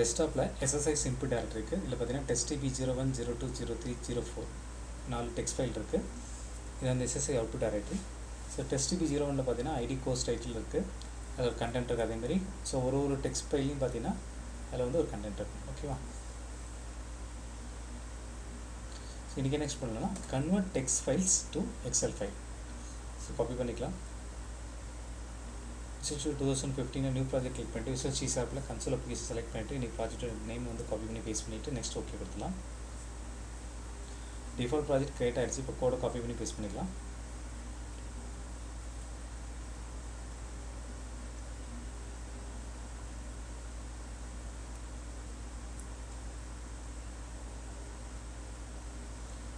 டெஸ்க்டாப்பில் SSIS input directory இருக்குது. இதில் பார்த்தீங்கன்னா TestDB 01, 02, 03, 04 4 டெக்ஸ்ட் ஃபைல் இருக்குது. இது வந்து SSI output directory. So TestDB 01 பார்த்தீங்கன்னா ஐடி கோர்ஸ் டைட்டில் இருக்குது, அதில் ஒரு கண்டென்ட் இருக்குது. அதேமாதிரி ஸோ ஒரு டெக்ஸ்ட் ஃபைலையும் பார்த்தீங்கன்னா அதில் வந்து ஒரு கண்டென்ட் இருக்கும். ஓகேவா? ஸோ இன்றைக்கி என்ன நெக்ஸ்ட் பண்ணலாம்னா convert text files to Excel file. So copy பண்ணிக்கலாம். Visual 2015 நியூ ப்ராஜெக்ட் கிளிக் பண்ணிட்டு Visual C# console application select பண்ணிட்டு இன்றைக்கி ப்ராஜெக்ட் நேம் வந்து காப்பி பண்ணி பேஸ்ட் பண்ணிவிட்டு நெக்ஸ்ட் ஓகே கொடுத்துலாம். டிஃபால்ட் ப்ராஜெக்ட் கிரியேட் ஆகிடுச்சு. இப்போ கோடை காப்பி பண்ணி பேஸ்ட் பண்ணிக்கலாம்.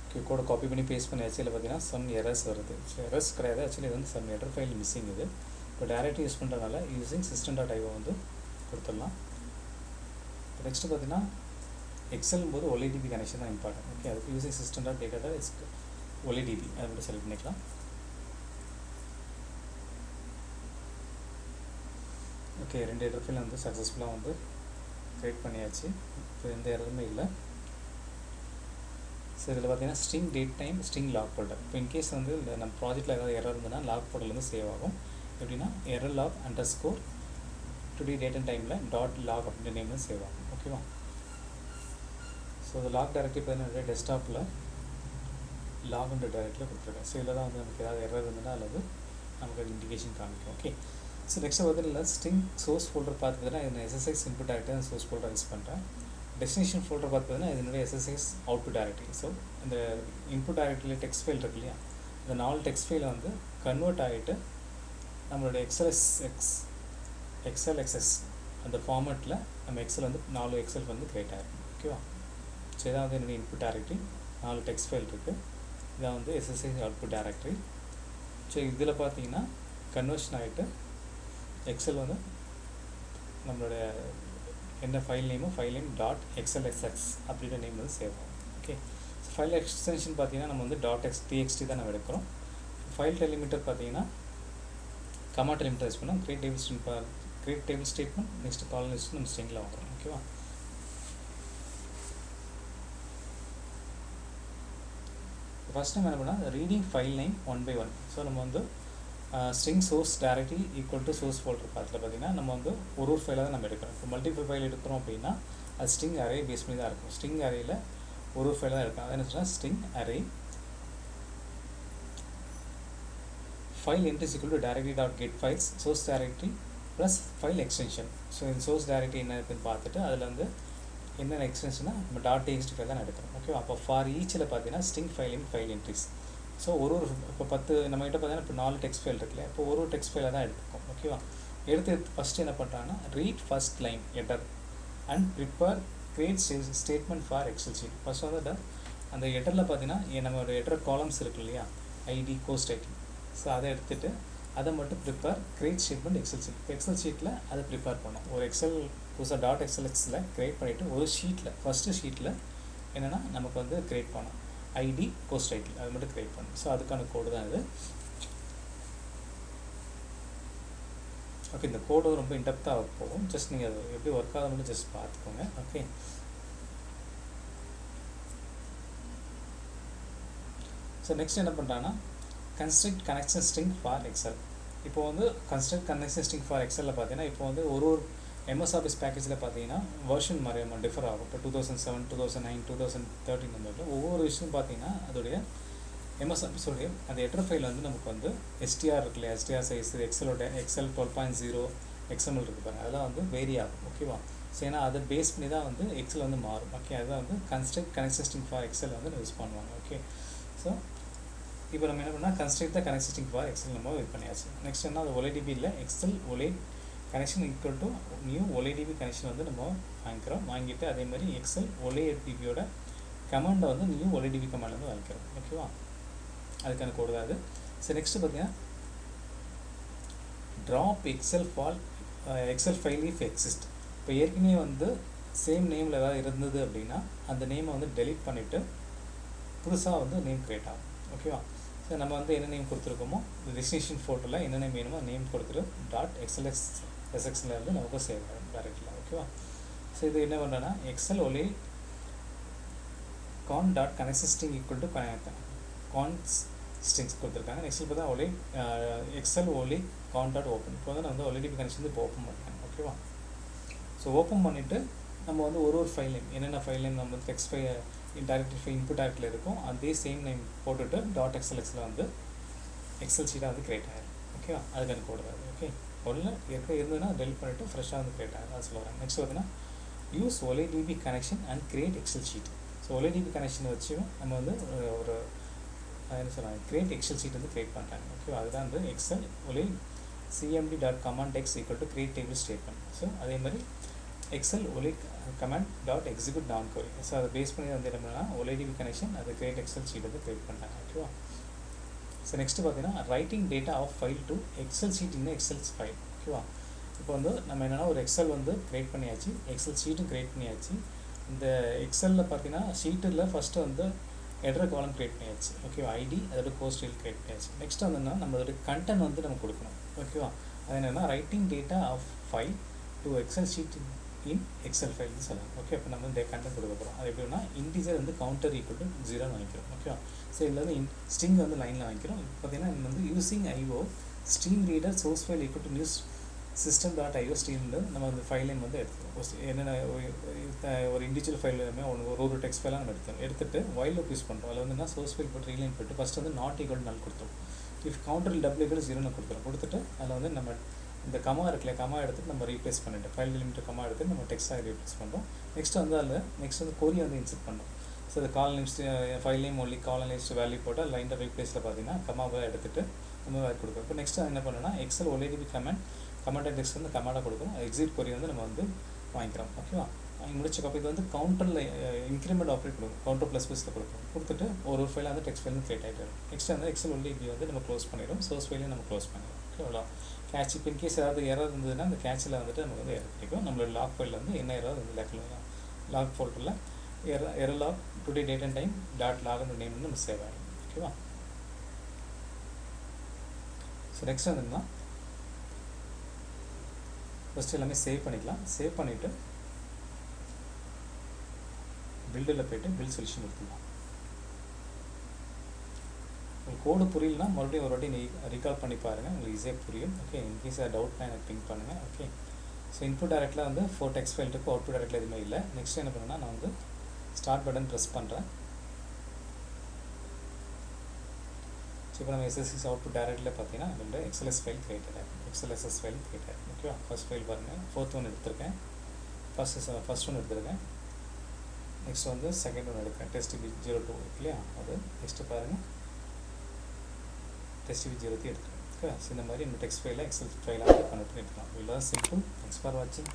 ஓகே, கோடை காப்பி பண்ணி பேஸ்ட் பண்ணியாச்சு. இதில் பார்த்தீங்கன்னா சம் எரர்ஸ் வருது. ஸோ எரர்ஸ் கிடையாது, ஆக்சுவலி இது வந்து சம் எரர் ஃபைல் மிஸ்ஸிங். இது இப்போ டேரக்ட்லி யூஸ் பண்ணுறதுனால யூஸிங் system.io வந்து கொடுத்துடலாம். இப்போ நெக்ஸ்ட்டு பார்த்தீங்கன்னா எக்ஸல் போது OLEDB கனெக்ஷன் தான் இம்பார்ட்டன்ட். ஓகே, அதுக்கு யூஸிங் system.data OLEDB அதை மட்டும் செலக்ட் பண்ணிக்கலாம். ஓகே, 2 எரர் ஃபைல் வந்து சக்ஸஸ்ஃபுல்லாக வந்து க்ரியேட் பண்ணியாச்சு. இப்போ எந்த எரருமே இல்லை. ஸோ இதில் பார்த்தீங்கன்னா string date time string log folder. இப்போ இன்கேஸ் வந்து நம்ம ப்ராஜெக்ட்டில் ஏதாவது எரர் இருந்ததுன்னா லாக் ஃபோல்டர்லேருந்து சேவ் ஆகும். எப்படின்னா error log _ today date and டைமில் .log அப்படின்ற நேமில் சேவ் ஆகும். ஓகேவா? ஸோ இந்த லாக் டைரக்டரி பார்த்தீங்கன்னா டெஸ்க்டாப்பில் லாக்ன்ற டைரக்டரியில் கொடுத்துருக்கேன். ஸோ இதில் தான் வந்து நமக்கு ஏதாவது எரர் இருந்ததுன்னா அல்லது நமக்கு அது இண்டிகேஷன் காமிக்கும். ஓகே, ஸோ நெக்ஸ்ட்டு பார்த்தீங்கன்னா ஸ்ட்ரிங் சோர்ஸ் ஃபோல்டர் பார்த்தீங்கன்னா இது SSIS இன்புட் டைரக்டரி அந்த சோர்ஸ் ஃபோல்டர் யூஸ் பண்ணுறேன். டெஸ்டினேஷன் ஃபோல்டர் பார்த்தீங்கன்னா இதனுடைய SSIS அவுட்புட் டைரக்டரி. ஸோ இந்த இன்புட் டைரக்டரியில் டெக்ஸ்ட் ஃபைல் இருக்கு இல்லையா, இந்த 4 டெக்ஸ்ட் ஃபைலை வந்து கன்வெர்ட் ஆகிட்டு நம்மளுடைய XLSS அந்த ஃபார்மேட்டில் நம்ம எக்ஸல் வந்து 4 எக்ஸல் வந்து க்ரியேட் ஆகிருக்கும். ஓகேவா? ஸோ இதான் வந்து என்னுடைய இன்புட் டைரக்டரி. 4 டெக்ஸ்ட் ஃபைல் இருக்குது. இதான் வந்து SSIS அவுட்புட் டைரக்டரி. ஸோ இதில் பார்த்தீங்கன்னா கன்வர்ஷன் ஆகிட்டு எக்ஸல் வந்து நம்மளுடைய என்ன ஃபைல் நேம் .xlsx அப்படின்ற நேம் வந்து சேவ் ஆகும். ஓகே, ஸோ ஃபைல் எக்ஸ்டென்ஷன் பார்த்தீங்கன்னா நம்ம வந்து .txt தான் நம்ம எடுக்கிறோம். ஃபைல் டெலிமிட்டர் பார்த்தீங்கன்னா கமா டெலிமிட்டர் யூஸ் பண்ணோம். Create table statement next call list நம்ம ஸ்ட்ரிங்கில் வாங்குறோம். ஓகேவா? ஃபஸ்ட் டைம் என்ன பண்ணால் reading file name 1 by 1. So நம்ம வந்து string source directly equal to source folder பார்த்துல பார்த்தீங்கன்னா நம்ம வந்து ஒரு ஃபைலாக தான் நம்ம எடுக்கிறோம். இப்போ மல்டிபிள் ஃபைல் எடுக்கிறோம் அப்படின்னா அது ஸ்ட்ரிங் அரே பேஸ் பண்ணி தான் இருக்கும். ஸ்ட்ரிங் அரேயில் ஒரு ஃபைல் தான் இருக்கும். அது என்ன சொன்னால் string array file entries equal to directory.get files source directory plus file extension. So இந்த சோர்ஸ் டைரக்டரி என்ன இருக்குன்னு பார்த்துட்டு அதில் வந்து என்னென்ன எக்ஸ்டென்ஷனாக நம்ம .txt ஃபைல் தான் எடுக்கிறோம். ஓகே, அப்போ ஃபார் ஈச்சில் பார்த்தீங்கன்னா ஸ்ட்ரிங் ஃபைல் என்ட்ரிஸ். ஸோ ஒரு இப்போ 10 நம்மகிட்ட பார்த்தீங்கன்னா இப்போ 4 டெக்ஸ்ட் ஃபைல் இருக்குல்ல, இப்போ ஒரு டெக்ஸ்ட் ஃபைலை தான் எடுத்துக்கோம். ஓகேவா? எடுத்து ஃபஸ்ட்டு என்ன பண்ணுறாங்கன்னா read first line header and prepare create statement for Excel sheet. First வந்து அந்த எட்டரில் பார்த்தீங்கன்னா நம்மளோட எட்டர் காலம்ஸ் இருக்கு இல்லையா, ஐடி கோர்ஸ் டைட்டில். ஸோ அதை எடுத்துகிட்டு அதை மட்டும் prepare create statement Excel sheet. இப்போ எக்ஸல் ஷீட்டில் அதை ப்ரிப்பேர் பண்ணோம். ஒரு எக்ஸல் புதுசாக .xlsல க்ரியேட் பண்ணிவிட்டு ஒரு ஷீட்டில் ஃபஸ்ட்டு ஷீட்டில் என்னென்னா நமக்கு வந்து க்ரியேட் பண்ணோம் ஐடி கோர்ஸ் டைட்டில், அது மட்டும் க்ரியேட் பண்ணணும். ஸோ அதுக்கான கோடு தான் இது. ஓகே, இந்த கோடு ரொம்ப இன்டெப்த்தாக போகும். ஜஸ்ட் நீங்கள் அது எப்படி ஒர்க் ஆகுது மட்டும் ஜஸ்ட் பார்த்துக்கோங்க. ஓகே, ஸோ நெக்ஸ்ட் என்ன பண்ணுறாங்கன்னா construct connection string for Excel. இப்போ வந்து கன்ஸ்ட்ரக்ட் கனெக்ஷன் ஸ்ட்ரிங் ஃபார் எக்ஸலில் பார்த்தீங்கன்னா இப்போ வந்து ஒரு MS Office பேக்கேஜில் பார்த்தீங்கன்னா வெர்ஷன் மாதிரி டிஃபர் ஆகும். இப்போ 2007, 2009, 2013 அந்த மாதிரி ஒவ்வொரு விஷயம் பார்த்தீங்கன்னா அதோடைய MS Office உடைய அந்த எட்டர் ஃபைல் வந்து நமக்கு வந்து STR இருக்குல்ல, STR சைஸ் எக்ஸலோட எக்ஸல் 12.0 XML இருக்குது பாருங்கள், அதெல்லாம் வந்து வேரி ஆகும். ஓகேவா? ஸோ ஏன்னா அதை பேஸ் பண்ணி தான் வந்து எக்ஸல் வந்து மாறும். ஓகே, அதுதான் வந்து construct connection string for Excel வந்து யூஸ் பண்ணுவாங்க. ஓகே, ஸோ இப்போ நம்ம என்ன பண்ணால் construct the connection string for Excel நம்ம இது பண்ணியாச்சு. நெக்ஸ்ட் என்ன அது OLEDB இல்லை, Excel OLED connection equal to new OLEDB connection வந்து நம்ம வாங்கிக்கிறோம். வாங்கிட்டு அதே மாதிரி எக்ஸல் OLEDBயோட கமாண்டை வந்து நியூ OLEDB கமாண்ட் வந்து வாங்கிக்கிறோம். ஓகேவா? அதுக்கான கோடு தான் அது. ஸோ நெக்ஸ்ட்டு பார்த்தீங்கன்னா drop Excel file if exist. இப்போ ஏற்கனவே வந்து சேம் நேமில் ஏதாவது இருந்தது அப்படின்னா அந்த நேமை வந்து டெலீட் பண்ணிவிட்டு புதுசாக வந்து நேம் க்ரியேட் ஆகும். ஓகேவா? ஸோ நம்ம வந்து என்ன நேம் கொடுத்துருக்கோமோ டெஸ்டினேஷன் ஃபோல்டரில் என்ன நேம் வேணுமோ நேம் கொடுத்துட்டு .xlsxல இருந்து நமக்கு சேவ் ஆகும் டேரெக்டில். ஓகேவா? ஸோ இது என்ன பண்ணுறேன்னா எக்ஸல் ஒலி con dot connection string equal to cons strings கொடுத்துருக்காங்க. நெக்ஸ்ட் இப்போ தான் ஒலி எக்ஸல் ஒலி con dot open. இப்போ வந்து நான் வந்து OLEDB கனெக்ஷன் இப்போ ஓப்பன் பண்ணுறேன். ஓகேவா? ஸோ ஓப்பன் பண்ணிவிட்டு நம்ம வந்து ஒரு ஃபைல் நேம் என்னென்ன ஃபைல் நேம் நம்ம டெக்ஸ்ட் ஃபைல் டைரக்ட் இன்புட் டைரக்டில் இருக்கும் அதே சேம் நேம் போட்டுட்டு டாட் எக்ஸ்எல்எக்ஸில் வந்து எக்ஸல் ஷீட்டாக வந்து கிரியேட் ஆகிடும். ஓகேவா? அதுக்கு எனக்கு போடுறது. ஓகே, ஒன்று இருந்ததுன்னா டெலிட் பண்ணிவிட்டு ஃப்ரெஷ்ஷாக வந்து கிரியேட் ஆகும். அது சொல்லுவாங்க. நெக்ஸ்ட் பார்த்தீங்கன்னா use OLEDB connection and create Excel sheet. So OLEDB connection வச்சும் நம்ம வந்து ஒரு என்ன சொல்லுவாங்க கிரியேட் எக்ஸல் ஷீட் வந்து கிரியேட் பண்ணுறாங்க. ஓகே, அதுதான் வந்து எக்ஸல் ஒலி cmd dot command X equal to create table statement. So அதே மாதிரி எக்ஸல் ஒலி கமாண்ட் டாட் எக்ஸிக்யூட் டான் கோரி. ஸோ அதை பேஸ் பண்ணி வந்து என்ன பண்ணால் OLEDB கனெக்ஷன் அது கிரியேட் எக்ஸல் ஷீட் வந்து கிரியேட் பண்ணுறாங்க. ஓகேவா? ஸோ நெக்ஸ்ட்டு பார்த்தீங்கன்னா writing data of file to Excel sheet in Excel file. ஓகேவா? இப்போ வந்து நம்ம என்னென்னா ஒரு எக்ஸல் வந்து கிரியேட் பண்ணியாச்சு, எக்ஸல் ஷீட்டும் கிரியேட் பண்ணியாச்சு. இந்த எக்ஸலில் பார்த்தீங்கன்னா ஷீட்டில் ஃபஸ்ட்டு வந்து ஹெடர் காலம் கிரியேட் பண்ணியாச்சு. ஓகேவா? ஐடி அதோட கோர்ஸ் டீல் கிரியேட் பண்ணியாச்சு. நெக்ஸ்ட் வந்துன்னா நம்மளோட கண்டென்ட் வந்து நம்ம கொடுக்கணும். ஓகேவா? அது என்னென்னா writing data of file to Excel sheet in Excel ஃபைல்னு சொல்லலாம். ஓகே, இப்போ நம்ம இந்த கண்டென்ட் கொடுக்க போகிறோம். அது எப்படின்னா இன்டிஜர் வந்து கவுண்டர் ஈக்குவல் டு 0 வாங்கிக்கிறோம். ஓகேவா? ஸோ இதில் வந்து ஸ்ட்ரிங் வந்து லைனில் வாங்கிக்கிறோம். இப்போ பார்த்தீங்கன்னா இது வந்து using IO stream reader source file equal to new system dot IO ஸ்ட்ரீம்ல நம்ம அந்த ஃபைல் நேம் வந்து எடுத்துக்கிறோம். என்னென்ன ஒரு இண்டிவிஜுவல் ஃபைல் எல்லாமே ஒரு டெக்ஸ்ட் ஃபைலாக நம்ம எடுத்துட்டு வைல் லூப் யூஸ் பண்ணுறோம். அதில் வந்து என்ன சோர்ஸ் ஃபைல் போட்டு ரீலைன் போட்டு ஃபஸ்ட் வந்து நாட் ஈக்குவல் நல் கொடுத்தோம். இஃப் கவுண்டரில் டபுள் ஈக்குவல் 0 கொடுத்துட்டு அதில் வந்து நம்ம இந்த கமா இருக்குல்ல, கமா எடுத்துட்டு நம்ம ரீப்ளேஸ் பண்ணிட்டு ஃபைல் லிமிட் கமா எடுத்து நம்ம டெக்ஸ்ட்டாக ரீப்ளேஸ் பண்ணுறோம். நெக்ஸ்ட் வந்து அதில் நெக்ஸ்ட் வந்து கொரி வந்து இன்செர்ட் பண்ணுறோம். ஸோ அது call list file name only call list value போட்டு லைனில் ரீப்ளேஸில் பார்த்தீங்கன்னா கமாவை எடுத்துட்டு நம்ம வேல்யூ கொடுக்குறோம். இப்போ நெக்ஸ்ட் என்ன பண்ணோன்னா எக்ஸல் OLEDB கமெண்ட் டெக்ஸ்ட் வந்து கமாண்டாக கொடுக்குறோம். எக்ஸிட் கொரி வந்து நம்ம வந்து வாங்கிக்கிறோம். ஓகேவா? வாங்கி முடிச்சக்கப்புறம் இது வந்து கவுண்டரில் இன்க்ரிமெண்ட் ஆப்ரேட் கொடுக்கும், கவுண்டர் ப்ளஸ் ப்ளஸில் கொடுக்கும். கொடுத்துட்டு ஒரு ஃபைல் வந்து டெக்ஸ்ட் ஃபைல் கிரியேட் ஆகிட்டு வரும். நெக்ஸ்ட் வந்து எக்ஸல் OLEDB வந்து நம்ம க்ளோஸ் பண்ணிடும், சோர்ஸ் ஃபைலையும் நம்ம க்ளோஸ் பண்ணிடும். ஓகேவா? கேட்ச் இப்போ இன்கேஸ் ஏதாவது எரர் இருந்ததுன்னா அந்த கேட்சில் வந்துட்டு நமக்கு வந்து எரர் கிடைக்கும். நம்மளோட லாக் ஃபைலில் வந்து என்ன எரர் வந்து லாக் ஃபோல்டரில் error log today date and time dot லாக்னு நேம் வந்து நம்ம சேவ் ஆகிடும். ஓகேவா? ஸோ நெக்ஸ்ட் வந்துன்னா ஃபஸ்ட்டு எல்லாமே சேவ் பண்ணிக்கலாம். சேவ் பண்ணிவிட்டு பில்டில் போய்ட்டு பில்ட் சொல்யூஷன் கொடுத்துக்கலாம். உங்களுக்கு கோடு புரியலனா மறுபடியும் ஒரு வாட்டி ரீகால் பண்ணி பாருங்கள், உங்களுக்கு ஈஸியாக புரியும். ஓகே, இன்கேஸ் டவுட்னா எனக்கு பிங்க் பண்ணுங்கள். ஓகே, ஸோ இன்புட் டைரக்டில் வந்து 4 டெக்ஸ்ட் ஃபைல் இருக்குது, அவுட்புட் டைரக்டில் எதுவுமே இல்லை. நெக்ஸ்ட் என்ன பண்ணுன்னா நான் வந்து ஸ்டார்ட் பட்டன் ப்ரெஸ் பண்ணுறேன். ஸோ இப்போ நம்ம SSIS அவுட்புட் டைரக்டில் பார்த்தீங்கன்னா நம்மளோட XLS ஃபைல் கிரியேட் ஆகும், XLSS ஃபைல் கிரியேட் ஆகும். ஓகேவா? ஃபஸ்ட் ஃபைல் பாருங்கள், 4th ஒன் எடுத்திருக்கேன், ஃபஸ்ட் ஒன் எடுத்திருக்கேன். நெக்ஸ்ட் வந்து செகண்ட் ஒன் எடுக்கிறேன், TestDB02 இருக்கு இல்லையா, அது நெக்ஸ்ட்டு பாருங்கள் TestDB03 எடுத்துக்கிறேன். ஓகே, ஸோ இந்த மாதிரி நம்ம டெக்ஸ்ட் ஃபைலில் எக்ஸல் ஃபைலாக கன்வெர்ட் பண்ணிக்கலாம். இவ்வளோ சிம்பிள். தேங்க்ஸ் ஃபார் வாட்சிங்.